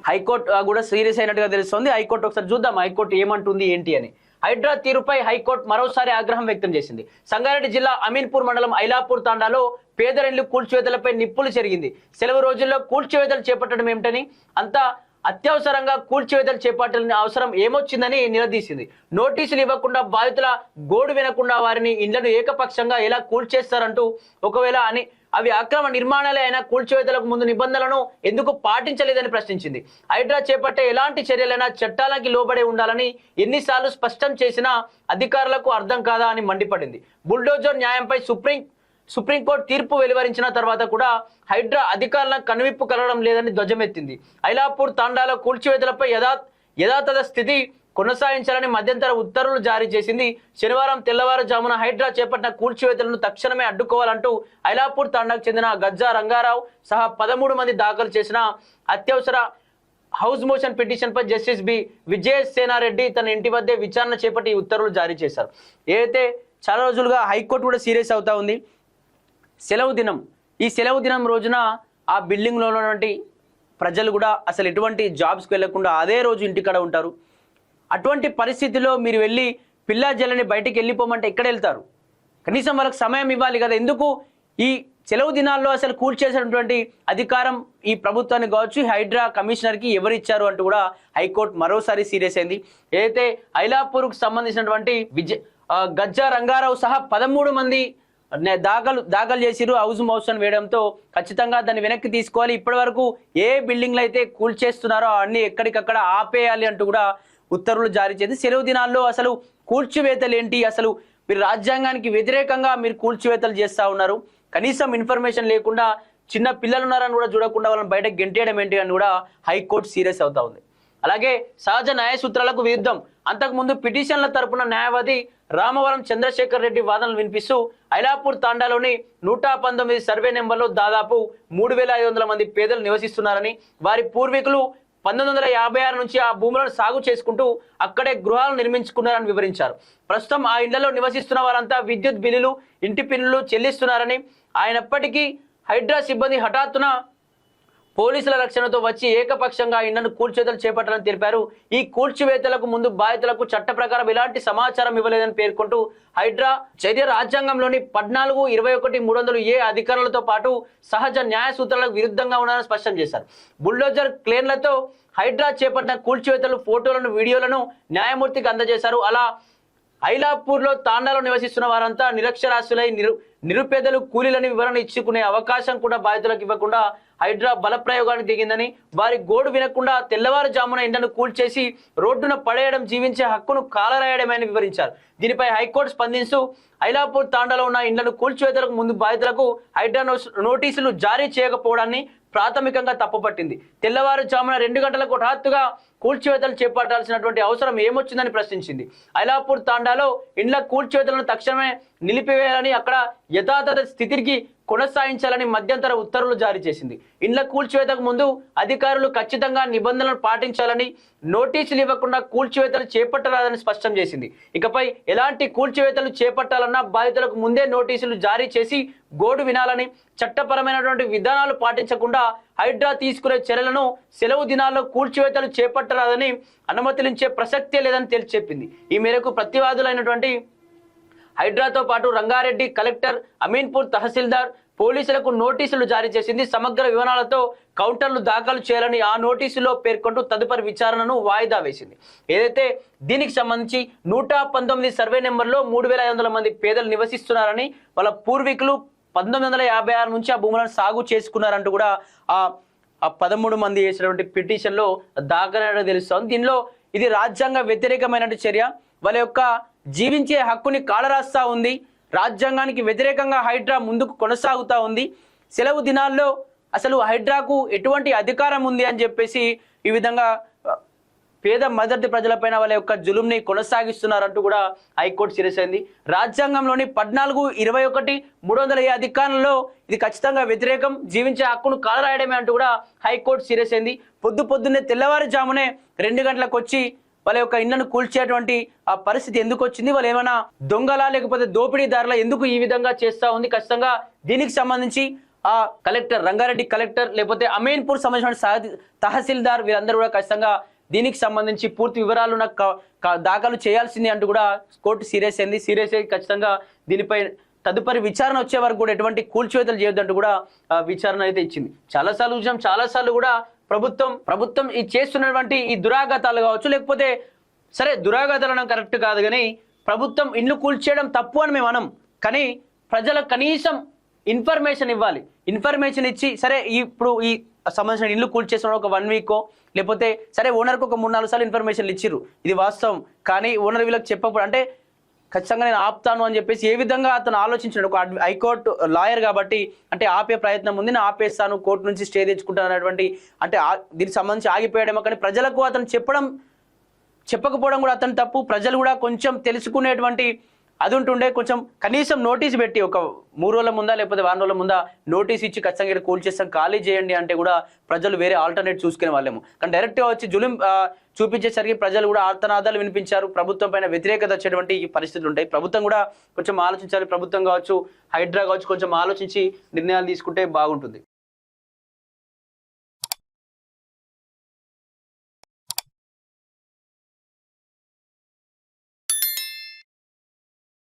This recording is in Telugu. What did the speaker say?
హైకోర్టు కూడా సీరియస్ అయినట్టుగా తెలుస్తోంది. హైకోర్టు ఒకసారి చూద్దాం హైకోర్టు ఏమంటుంది ఏంటి అని. హైడ్రా తీరుపై హైకోర్టు మరోసారి ఆగ్రహం వ్యక్తం చేసింది. సంగారెడ్డి జిల్లా అమీన్పూర్ మండలం ఐలాపూర్ తాండాలో పేదరిల్లు కూల్చివేతలపై నిప్పులు చెరిగింది. సెలవు రోజుల్లో కూల్చివేతలు చేపట్టడం ఏమిటని, అంతా అత్యవసరంగా కూల్చివేతలు చేపట్టాలని అవసరం ఏమొచ్చిందని నిలదీసింది. నోటీసులు ఇవ్వకుండా బాధితుల గోడు వినకుండా వారిని ఇండ్లను ఏకపక్షంగా ఎలా కూల్చేస్తారంటూ, ఒకవేళ అవి అక్రమ నిర్మాణాలే అయినా కూల్చివేతలకు ముందు నిబంధనలను ఎందుకు పాటించలేదని ప్రశ్నించింది. హైడ్రా చేపట్టే ఎలాంటి చర్యలైనా చట్టాలకి లోబడే ఉండాలని ఎన్నిసార్లు స్పష్టం చేసినా అధికారులకు అర్థం కాదా అని మండిపడింది. బుల్డోజర్ న్యాయంపై సుప్రీంకోర్టు తీర్పు వెలువరించిన తర్వాత కూడా హైడ్రా అధికారులకు కనువిప్పు కలగడం లేదని ధ్వజమెత్తింది. ఐలాపూర్ తాండాలో కూల్చివేతలపై యథాతథ స్థితి కొనసాగించాలని మధ్యంతర ఉత్తర్వులు జారీ చేసింది. శనివారం తెల్లవారుజామున హైడ్రా చేపట్టిన కూల్చివేతలను తక్షణమే అడ్డుకోవాలంటూ ఐలాపూర్ తాండాకు చెందిన గజ్జా రంగారావు సహా 13 మంది దాఖలు చేసిన అత్యవసర హౌస్ మోషన్ పిటిషన్ పై జస్టిస్ విజయసేనారెడ్డి తన ఇంటి వద్దే విచారణ చేపట్టి ఉత్తర్వులు జారీ చేశారు. ఏదైతే చాలా రోజులుగా హైకోర్టు కూడా సీరియస్ అవుతా ఉంది. సెలవు దినం, ఈ సెలవు దినం రోజున ఆ బిల్డింగ్లో ఉన్నటువంటి ప్రజలు కూడా అసలు ఎటువంటి జాబ్స్కి వెళ్లకుండా అదే రోజు ఇంటికాడ ఉంటారు. అటువంటి పరిస్థితిలో మీరు వెళ్ళి పిల్లా జల్లని బయటికి వెళ్ళిపోమంటే ఎక్కడ వెళ్తారు? కనీసం వాళ్ళకి సమయం ఇవ్వాలి కదా. ఎందుకు ఈ సెలవు దినాల్లో అసలు కూల్చేసినటువంటి అధికారం ఈ ప్రభుత్వానికి కావచ్చు, హైడ్రా కమిషనర్కి ఎవరు ఇచ్చారు అంటూ కూడా హైకోర్టు మరోసారి సీరియస్ అయింది. ఏదైతే ఐలాపూర్కు సంబంధించినటువంటి గజ్జా రంగారావు సహా 13 మంది దాఖలు చేసిరు హౌస్ మోషన్ వేయడంతో ఖచ్చితంగా దాన్ని వెనక్కి తీసుకోవాలి. ఇప్పటి వరకు ఏ బిల్డింగ్లు అయితే కూల్చేస్తున్నారో అన్ని ఎక్కడికక్కడ ఆపేయాలి అంటూ కూడా ఉత్తర్వులు జారీ చేసి, సెలవు దినాల్లో అసలు కూల్చివేతలు ఏంటి, అసలు మీరు రాజ్యాంగానికి వ్యతిరేకంగా మీరు కూల్చివేతలు చేస్తూ ఉన్నారు, కనీసం ఇన్ఫర్మేషన్ లేకుండా చిన్న పిల్లలు ఉన్నారని కూడా చూడకుండా వాళ్ళని బయటకు గెంటేయడం ఏంటి అని కూడా హైకోర్టు సీరియస్ అవుతా ఉంది. అలాగే సహజ న్యాయ సూత్రాలకు విరుద్ధం. అంతకుముందు పిటిషన్ల తరపున న్యాయవాది రామవరం చంద్రశేఖర్ రెడ్డి వాదనలు వినిపిస్తూ ఐలాపూర్ తాండాలోని 119 సర్వే నెంబర్లో దాదాపు 3500 మంది పేదలు నివసిస్తున్నారని, వారి పూర్వీకులు 1956 నుంచి ఆ భూములను సాగు చేసుకుంటూ అక్కడే గృహాలు నిర్మించుకున్నారని వివరించారు. ప్రస్తుతం ఆ ఇళ్లలో నివసిస్తున్న వారంతా విద్యుత్ బిల్లులు, ఇంటి బిల్లులు చెల్లిస్తున్నారని, అయినప్పటికీ హైడ్రా సిబ్బంది హఠాత్తున పోలీసుల రక్షణతో వచ్చి ఏకపక్షంగా ఇళ్లను కూల్చివేతలు చేపట్టాలని తెలిపారు. ఈ కూల్చివేతలకు ముందు బాధితులకు చట్ట ప్రకారం ఎలాంటి సమాచారం ఇవ్వలేదని పేర్కొంటూ హైడ్రా చర్య రాజ్యాంగంలోని 14, 21, 300A అధికారులతో పాటు సహజ న్యాయ సూత్రాలకు విరుద్ధంగా ఉన్నారని స్పష్టం చేశారు. బుల్డోజర్ క్లేన్లతో హైడ్రా చేపట్టిన కూల్చివేతలు ఫోటోలను, వీడియోలను న్యాయమూర్తికి అందజేశారు. అలా ఐలాపూర్లో తాండాలో నివసిస్తున్న వారంతా నిరక్షరాస్యులై నిరుపేదలు, కూలీలని వివరణ ఇచ్చుకునే అవకాశం కూడా బాధితులకు ఇవ్వకుండా హైడ్రా బలప్రయోగానికి దిగిందని, వారి గోడు వినకుండా తెల్లవారుజామున ఇండ్లను కూల్చేసి రోడ్డున పడేయడం జీవించే హక్కును కాలరాయడమని వివరించారు. దీనిపై హైకోర్టు స్పందిస్తూ ఐలాపూర్ తాండాలో ఉన్న ఇండ్లను కూల్చివేతలకు ముందు బాధితులకు హైడ్రా నోటీసులు జారీ చేయకపోవడాన్ని ప్రాథమికంగా తప్పుపట్టింది. తెల్లవారుజామున 2 గంటలకు హఠాత్తుగా కూల్చివేతలు చేపట్టాల్సినటువంటి అవసరం ఏమొచ్చిందని ప్రశ్నించింది. ఐలాపూర్ తాండాలో ఇండ్ల కూల్చివేతలను తక్షణమే నిలిపివేయాలని, అక్కడ యథాతథ స్థితికి కొనసాగించాలని మధ్యంతర ఉత్తర్వులు జారీ చేసింది. ఇండ్ల కూల్చివేతకు ముందు అధికారులు ఖచ్చితంగా నిబంధనలను పాటించాలని, నోటీసులు ఇవ్వకుండా కూల్చివేతలు చేపట్టరాదని స్పష్టం చేసింది. ఇకపై ఎలాంటి కూల్చివేతలు చేపట్టాలన్నా బాధితులకు ముందే నోటీసులు జారీ చేసి గోడు వినాలని, చట్టపరమైనటువంటి విధానాలు పాటించకుండా హైడ్రా తీసుకునే చర్యలను సెలవు దినాల్లో కూల్చివేతలు చేపట్టరాదని అనుమతించే ప్రసక్తే లేదని తేల్చి చెప్పింది. ఈ మేరకు ప్రతివాదులైనటువంటి హైడ్రాతో పాటు రంగారెడ్డి కలెక్టర్, అమీన్పూర్ తహసీల్దార్, పోలీసులకు నోటీసులు జారీ చేసింది. సమగ్ర వివరాలతో కౌంటర్లు దాఖలు చేయాలని ఆ నోటీసులో పేర్కొంటూ తదుపరి విచారణను వాయిదా వేసింది. ఏదైతే దీనికి సంబంధించి 119 సర్వే నెంబర్లో 3500 మంది పేదలు నివసిస్తున్నారని, వాళ్ళ పూర్వీకులు 1956 నుంచి ఆ భూములను సాగు చేసుకున్నారంటూ కూడా ఆ 13 మంది చేసినటువంటి పిటిషన్లో దాఖలైనట్టు తెలుస్తోంది. దీనిలో ఇది రాజ్యాంగ వ్యతిరేకమైన చర్య, వాళ్ళ యొక్క జీవించే హక్కుని కాలరాస్తా ఉంది, రాజ్యాంగానికి వ్యతిరేకంగా హైడ్రా ముందుకు కొనసాగుతూ ఉంది. సెలవు దినాల్లో అసలు హైడ్రాకు ఎటువంటి అధికారం ఉంది అని చెప్పేసి ఈ విధంగా పేద మధ్యతరగతి ప్రజలపైన వాళ్ళ యొక్క జులుంని కొనసాగిస్తున్నారంటూ కూడా హైకోర్టు సీరియస్ అయింది. రాజ్యాంగంలోని 14, 21, 300A అధికారంలో ఇది ఖచ్చితంగా వ్యతిరేకం, జీవించే హక్కును కాలరాయడమే అంటూ కూడా హైకోర్టు సీరియస్ అయింది. పొద్దున్నే తెల్లవారుజామునే 2 గంటలకు వచ్చి వాళ్ళ యొక్క ఇళ్లను కూల్చేటువంటి ఆ పరిస్థితి ఎందుకు వచ్చింది? వాళ్ళు ఏమైనా దొంగలా లేకపోతే దోపిడీదారులా ఎందుకు ఈ విధంగా చేస్తూ ఉంది? ఖచ్చితంగా దీనికి సంబంధించి ఆ కలెక్టర్ రంగారెడ్డి కలెక్టర్ లేకపోతే అమీన్పూర్ సంబంధించిన తహసీల్దార్ వీరందరూ కూడా ఖచ్చితంగా దీనికి సంబంధించి పూర్తి వివరాలు నాకు దాఖలు చేయాల్సింది అంటూ కూడా కోర్టు సీరియస్ అయింది. సీరియస్ అయ్యి ఖచ్చితంగా దీనిపై తదుపరి విచారణ వచ్చే వరకు కూడా ఎటువంటి కూల్చివేతలు చేయొద్దంటూ కూడా విచారణ అయితే ఇచ్చింది. చాలాసార్లు చూసాం, చాలాసార్లు కూడా ప్రభుత్వం ఈ చేస్తున్నటువంటి ఈ దురాఘాతాలు కావచ్చు, లేకపోతే సరే దురాఘాతాలు అనడం కరెక్ట్ కాదు, కానీ ప్రభుత్వం ఇల్లు కూల్చేయడం తప్పు అని మేము అనం, కానీ ప్రజలకు కనీసం ఇన్ఫర్మేషన్ ఇవ్వాలి. ఇన్ఫర్మేషన్ ఇచ్చి సరే ఇప్పుడు ఈ సంబంధించిన ఇల్లు కూల్చేసిన ఒక 1 వీకో లేకపోతే సరే ఓనర్కి ఒక 3-4 సార్లు ఇన్ఫర్మేషన్ ఇచ్చిర్రు, ఇది వాస్తవం, కానీ ఓనర్ వీళ్ళకి చెప్పప్పుడు అంటే ఖచ్చితంగా నేను ఆపుతాను అని చెప్పేసి ఏ విధంగా అతను ఆలోచించాడు. ఒక హైకోర్టు లాయర్ కాబట్టి అంటే ఆపే ప్రయత్నం ఉంది, నేను ఆపేస్తాను, కోర్టు నుంచి స్టే తెచ్చుకుంటాను అనేటువంటి అంటే దీనికి సంబంధించి ఆగిపోయాడేమో, కానీ ప్రజలకు అతను చెప్పకపోవడం కూడా అతను తప్పు. ప్రజలు కూడా కొంచెం తెలుసుకునేటువంటి అది ఉంటుండే, కొంచెం కనీసం నోటీస్ పెట్టి ఒక 3 రోజుల ముందా లేకపోతే 1 రోజుల ముందా నోటీస్ ఇచ్చి ఖచ్చితంగా కూల్చేస్తాం ఖాళీ చేయండి అంటే కూడా ప్రజలు వేరే ఆల్టర్నేట్ చూసుకునే వాళ్ళేమో. కానీ డైరెక్ట్గా వచ్చి జులుం చూపించేసరికి ప్రజలు కూడా ఆర్తనాదాలు వినిపించారు. ప్రభుత్వం పైన వ్యతిరేకత వచ్చేటువంటి పరిస్థితులు ఉంటాయి. ప్రభుత్వం కూడా కొంచెం ఆలోచించాలి. ప్రభుత్వం కావచ్చు, హైడ్రా కావచ్చు, కొంచెం ఆలోచించి నిర్ణయాలు తీసుకుంటే బాగుంటుంది.